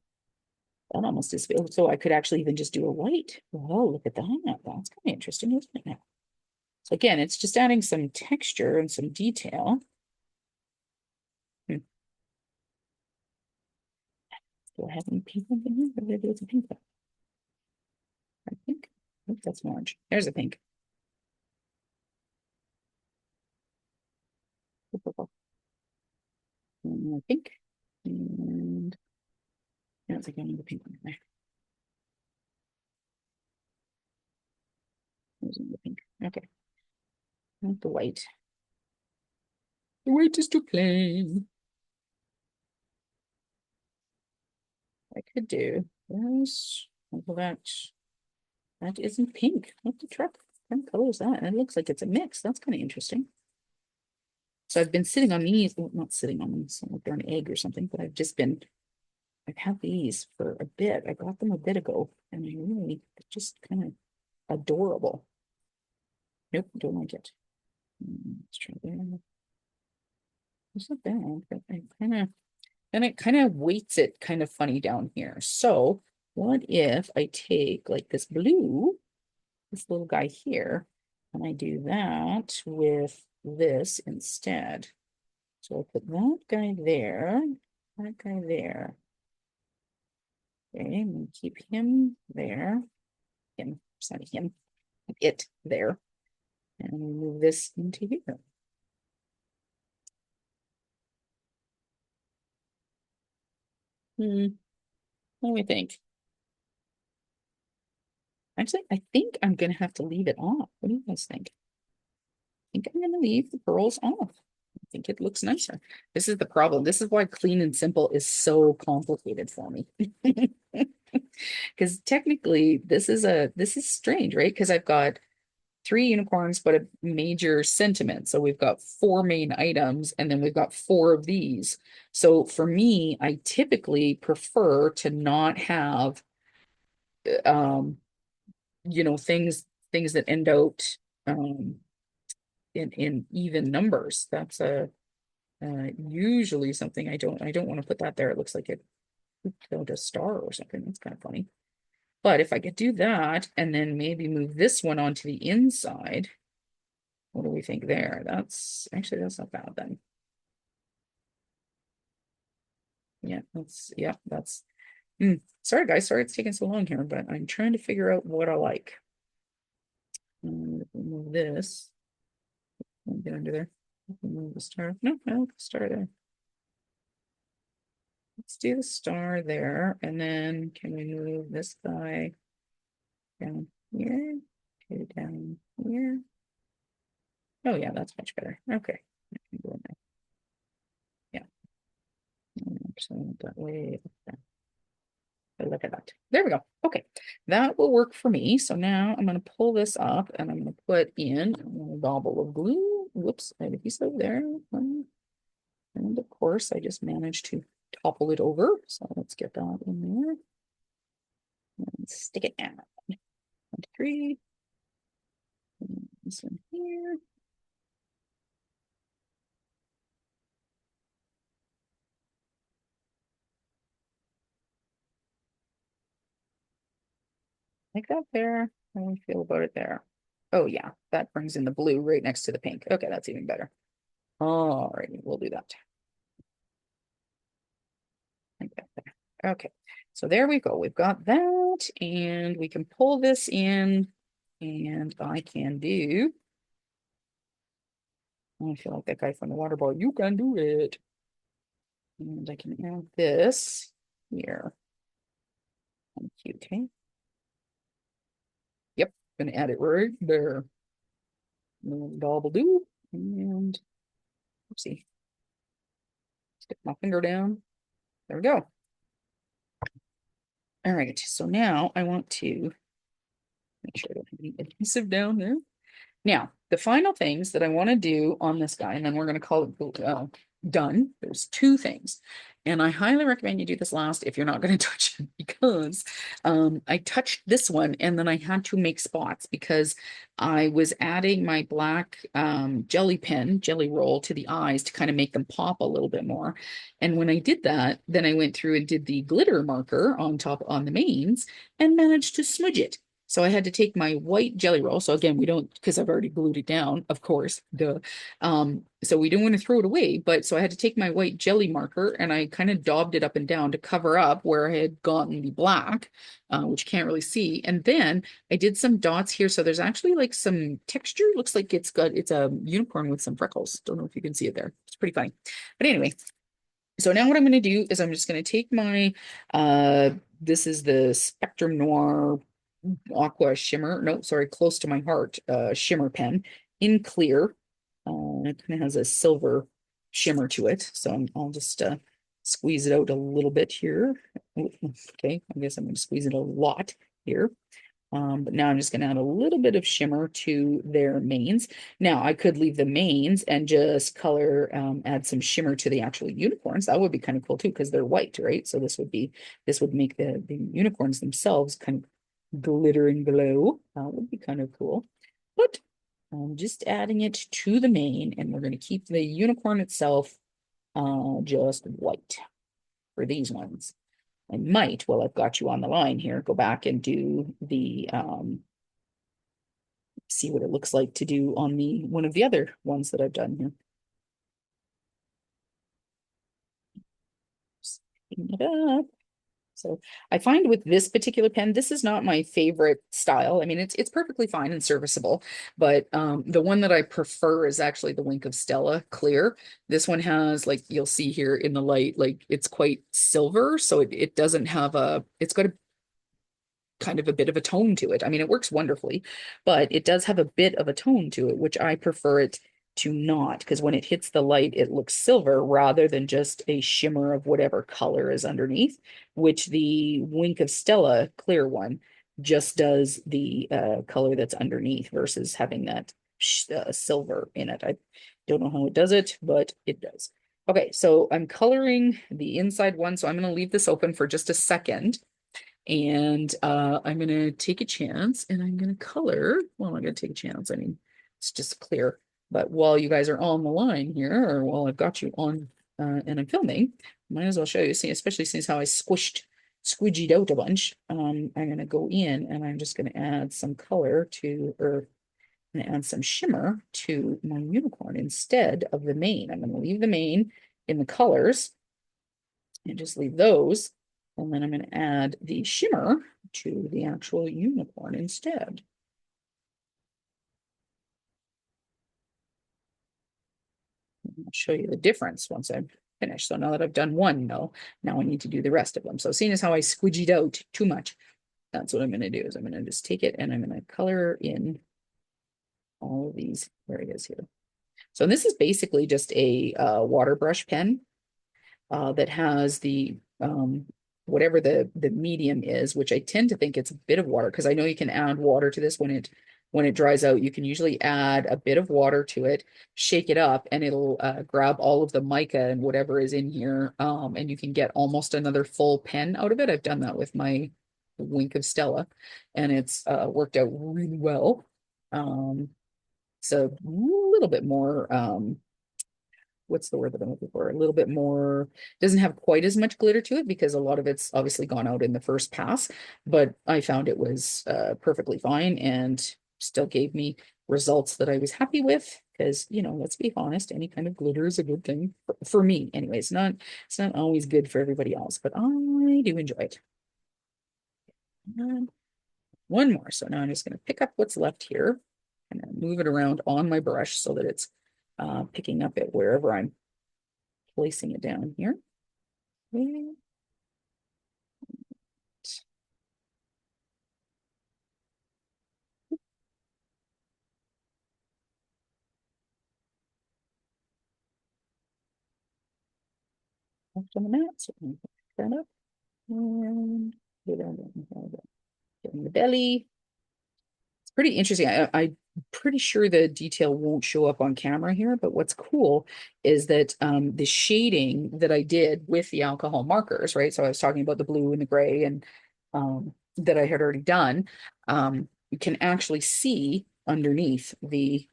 that almost is. So I could actually even just do a white. Oh, look at that. That's kind of interesting, isn't it? Now? So again, it's just adding some texture and some detail. Do I have any pink ones in here? What did I do with the pink one? I think that's orange. There's a pink. Purple. And pink. And yeah, it's like I need a pink one in there. There's the pink. Okay. Not the white. The white is too plain. I could do this. Well, that isn't pink. What the truck? What color is that? And it looks like it's a mix. That's kind of interesting. So I've been sitting on these, well, not sitting on them, so like they're an egg or something, but I've had these for a bit. I got them a bit ago, and they're just kind of adorable. Nope, don't like it. Let's try that. It's not bad, but then it kind of weights it kind of funny down here. So what if I take like this blue, this little guy here, and I do that with this instead. So I'll put that guy there, that guy there. Okay, and keep him there. Sorry, it there. And move this into here. What do we think? Actually, I think I'm gonna have to leave it off. What do you guys think? I think I'm gonna leave the pearls off. I think it looks nicer. This is the problem. This is why clean and simple is so complicated for me. Because technically this is strange, right? Because I've got three unicorns, but a major sentiment. So we've got four main items, and then we've got four of these. So for me, I typically prefer to not have um, things that end out um in even numbers. That's a usually something I don't want to put that there. It looks like it killed a star or something. That's kind of funny. But if I could do that and then maybe move this one onto the inside, what do we think there? That's not bad then. Yeah, that's sorry guys, sorry it's taking so long here, but I'm trying to figure out what I like. Move this. Get under there. Move the star. No, I like the star there. Let's do the star there. And then can we move this guy down here? Okay, down here. Oh yeah, that's much better. Okay. Yeah. So that way. Look at that. There we go. Okay. That will work for me. So now I'm going to pull this up and I'm going to put in a gobble of glue. Whoops, I had a piece of there. And of course, I just managed to topple it over. So let's get that in there and stick it down. 1, 2, 3. And this one here. Like that there. How do we feel about it there? Oh yeah, that brings in the blue right next to the pink. Okay, that's even better. All right, we'll do that. Like that there. Okay, so there we go. We've got that, and we can pull this in, and I can do. I feel like that guy from the water ball. You can do it. And I can add this here. Thank you. Okay. Yep, gonna add it right there. Double do, and oopsie, stick my finger down. There we go. All right, so now I want to make sure I don't have any adhesive down there. Now, the final things that I want to do on this guy, and then we're going to call it done. There's two things. And I highly recommend you do this last if you're not going to touch it, because I touched this one and then I had to make spots because I was adding my black jelly roll to the eyes to kind of make them pop a little bit more. And when I did that, then I went through and did the glitter marker on top on the mains and managed to smudge it. So I had to take my white jelly roll. So again, we don't, because I've already glued it down, of course, duh. So we don't want to throw it away, but so I had to take my white jelly marker and I kind of daubed it up and down to cover up where I had gotten the black, which you can't really see. And then I did some dots here. So there's actually like some texture. Looks like it's a unicorn with some freckles. Don't know if you can see it there. It's pretty funny. But anyway, so now what I'm going to do is I'm just going to take my, this is the Spectrum Noir aqua shimmer, no, sorry, close to my heart, shimmer pen in clear. It kind of has a silver shimmer to it. So I'll just squeeze it out a little bit here. Okay, I guess I'm going to squeeze it a lot here. But now I'm just going to add a little bit of shimmer to their mains. Now I could leave the mains and just color, add some shimmer to the actual unicorns. That would be kind of cool too, because they're white, right? So this would make the unicorns themselves kind of glitter and glow. That would be kind of cool. But I'm just adding it to the main, and we're going to keep the unicorn itself just white for these ones. I might, while I've got you on the line here, go back and do the see what it looks like to do on the one of the other ones that I've done here. Just picking it up. So I find with this particular pen, this is not my favorite style. I mean, it's perfectly fine and serviceable, but the one that I prefer is actually the Wink of Stella Clear. This one has, like you'll see here in the light, like it's quite silver, so it doesn't have it's got a kind of a bit of a tone to it. I mean, it works wonderfully, but it does have a bit of a tone to it, which I prefer it to not, because when it hits the light, it looks silver rather than just a shimmer of whatever color is underneath, which the Wink of Stella clear one just does the color that's underneath versus having that silver in it. I don't know how it does it, but it does. Okay, so I'm coloring the inside one, so I'm going to leave this open for just a second. And I'm going to take a chance and I'm going to color. Well, I'm not going to take a chance. I mean, it's just clear. But while you guys are on the line here, or while I've got you on and I'm filming, might as well show you, see, especially since how I squidgied out a bunch. I'm going to go in and I'm just going to add some color to, or I'm going to add some shimmer to my unicorn instead of the mane. I'm going to leave the mane in the colors and just leave those. And then I'm going to add the shimmer to the actual unicorn instead. I'll show you the difference once I'm finished. So now that I've done one, no, now I need to do the rest of them. So seeing as how I squidgied out too much, that's what I'm going to do is I'm going to just take it and I'm going to color in all of these. There it is here. So this is basically just a water brush pen that has the whatever the medium is, which I tend to think it's a bit of water because I know you can add water to this when it dries out. You can usually add a bit of water to it, shake it up, and it'll grab all of the mica and whatever is in here, and you can get almost another full pen out of it. I've done that with my Wink of Stella, and it's worked out really well. So a little bit more what's the word that I'm looking for? A little bit more, doesn't have quite as much glitter to it because a lot of it's obviously gone out in the first pass, but I found it was perfectly fine and still gave me results that I was happy with because, you know, let's be honest, any kind of glitter is a good thing for me anyway. It's not always good for everybody else, but I do enjoy it. And one more. So now I'm just going to pick up what's left here and then move it around on my brush so that it's picking up it wherever I'm placing it down here. And left on the mat, so I'm going to pick that up and get in the belly. It's pretty interesting. I'm pretty sure the detail won't show up on camera here, but what's cool is that the shading that I did with the alcohol markers, right? So I was talking about the blue and the gray and that I had already done. You can actually see underneath the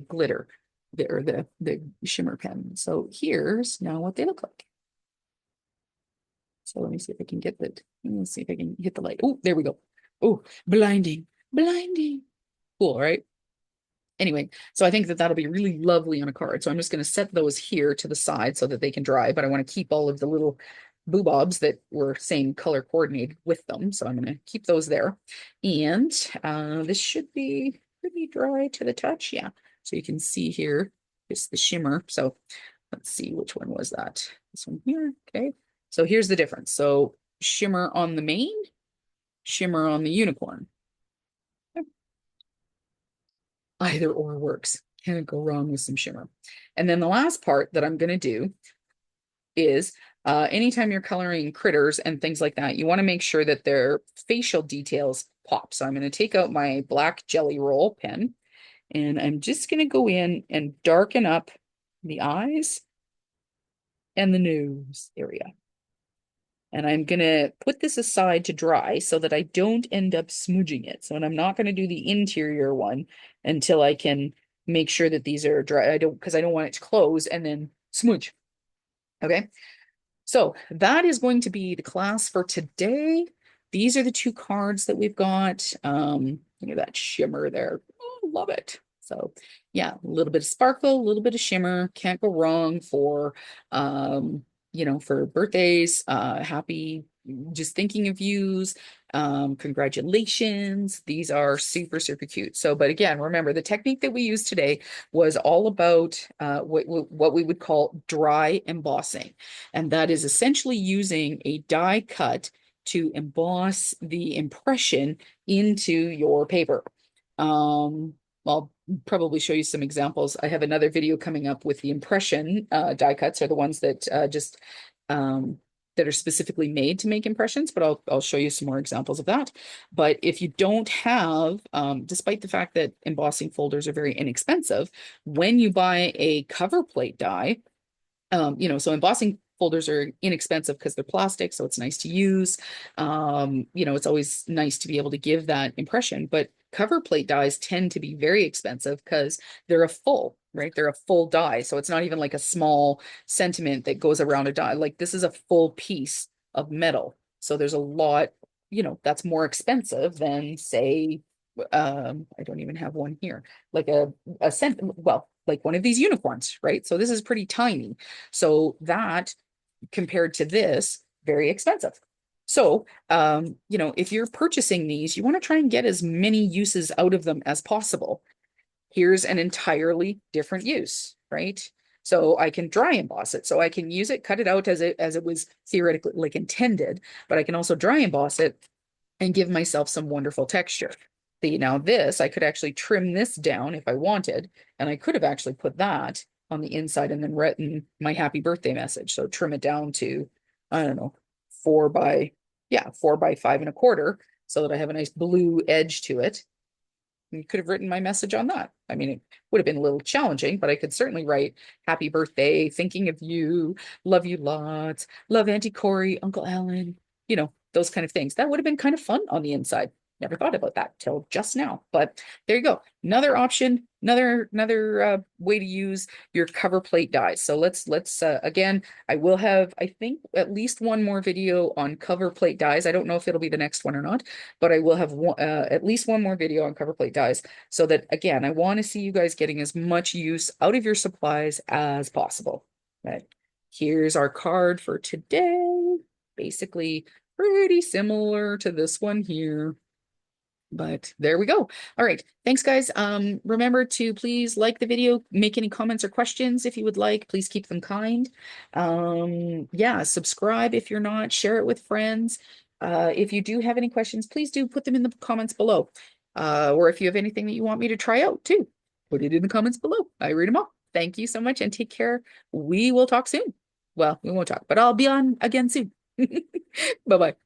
glitter, the shimmer pen. So here's now what they look like. So let me see if I can get that. Let's see if I can hit the light. Oh, there we go. Oh, blinding, blinding. Cool, right? Anyway, so I think that that'll be really lovely on a card. So I'm just going to set those here to the side so that they can dry, but I want to keep all of the little boobobs that were same color coordinated with them. So I'm going to keep those there. And this should be pretty dry to the touch. Yeah. So you can see here, it's the shimmer. So let's see, which one was that? This one here. Okay. So here's the difference. So shimmer on the mane, shimmer on the unicorn. Either or works. Can't go wrong with some shimmer. And then the last part that I'm going to do is anytime you're coloring critters and things like that, you want to make sure that their facial details pop. So I'm going to take out my black jelly roll pen and I'm just going to go in and darken up the eyes and the nose area. And I'm going to put this aside to dry so that I don't end up smudging it. So, and I'm not going to do the interior one until I can make sure that these are dry. Because I don't want it to close and then smudge. Okay. So that is going to be the class for today. These are the two cards that we've got. Look at that shimmer there. Oh, love it. So yeah, a little bit of sparkle, a little bit of shimmer. Can't go wrong for for birthdays. Happy just thinking of yous. Congratulations. These are super, super cute. So, but again, remember the technique that we used today was all about what we would call dry embossing. And that is essentially using a die cut to emboss the impression into your paper. I'll probably show you some examples. I have another video coming up with the impression die cuts are the ones that that are specifically made to make impressions, but I'll show you some more examples of that. But if you don't have, despite the fact that embossing folders are very inexpensive, when you buy a cover plate die, so embossing folders are inexpensive because they're plastic, so it's nice to use. It's always nice to be able to give that impression, but cover plate dies tend to be very expensive because they're a full, right? They're a full die. So it's not even like a small sentiment that goes around a die. Like this is a full piece of metal. So there's a lot, that's more expensive than say, I don't even have one here, like a cent, well, like one of these unicorns, right? So this is pretty tiny. So that compared to this, very expensive. So, if you're purchasing these, you want to try and get as many uses out of them as possible. Here's an entirely different use, right? So I can dry emboss it. So I can use it, cut it out as it was theoretically like intended, but I can also dry emboss it and give myself some wonderful texture. See, now this, I could actually trim this down if I wanted, and I could have actually put that on the inside and then written my happy birthday message. So trim it down to, I don't know, 4 by 5 1/4, so that I have a nice blue edge to it. You could have written my message on that. I mean, it would have been a little challenging, but I could certainly write happy birthday, thinking of you, love you lots, love Auntie Corey, Uncle Alan, those kind of things. That would have been kind of fun on the inside. Never thought about that till just now, but there you go. Another option, another way to use your cover plate dies. So let's again, I will have, I think, at least one more video on cover plate dies. I don't know if it'll be the next one or not, but I will have at least one more video on cover plate dies, so that again, I want to see you guys getting as much use out of your supplies as possible. Right. Here's our card for today. Basically pretty similar to this one here. But there we go. All right. Thanks, guys. Remember to please like the video, make any comments or questions if you would like. Please keep them kind. Yeah, subscribe if you're not, share it with friends. If you do have any questions, please do put them in the comments below. Or if you have anything that you want me to try out too, put it in the comments below. I read them all. Thank you so much and take care. We will talk soon. Well, we won't talk, but I'll be on again soon. Bye-bye.